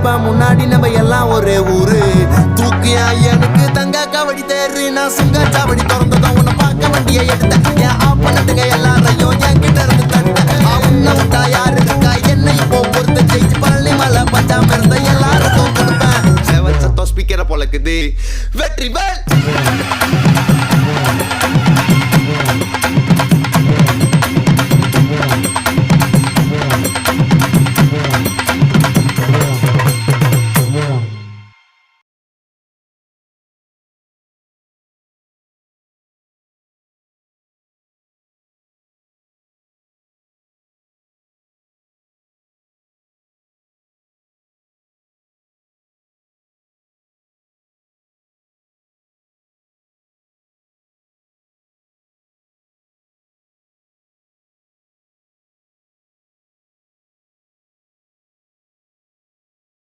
இப்ப முன்னாடி நம்ம எல்லாம் ஒரே ஊரு. தூக்கியா எனக்கு தங்க கபடி தேரு. நான் சுங்க சாவடி திறந்ததும் உன்னை பார்க்க வண்டியை எடுத்தேன். என் ஆப்பனட்டுங்க எல்லாரையும் என்கிட்ட இருந்து தடுத்தேன். உன்னை விட்டா யாரு இருக்கா என்ன இப்போ பொறுத்த ஜெயிச்சு பழனி மலை பஞ்சாம இருந்த எல்லாருக்கும் கொடுப்பேன். செவன் சத்தம் ஸ்பீக்கரை பொழக்குது வெற்றி வேல்.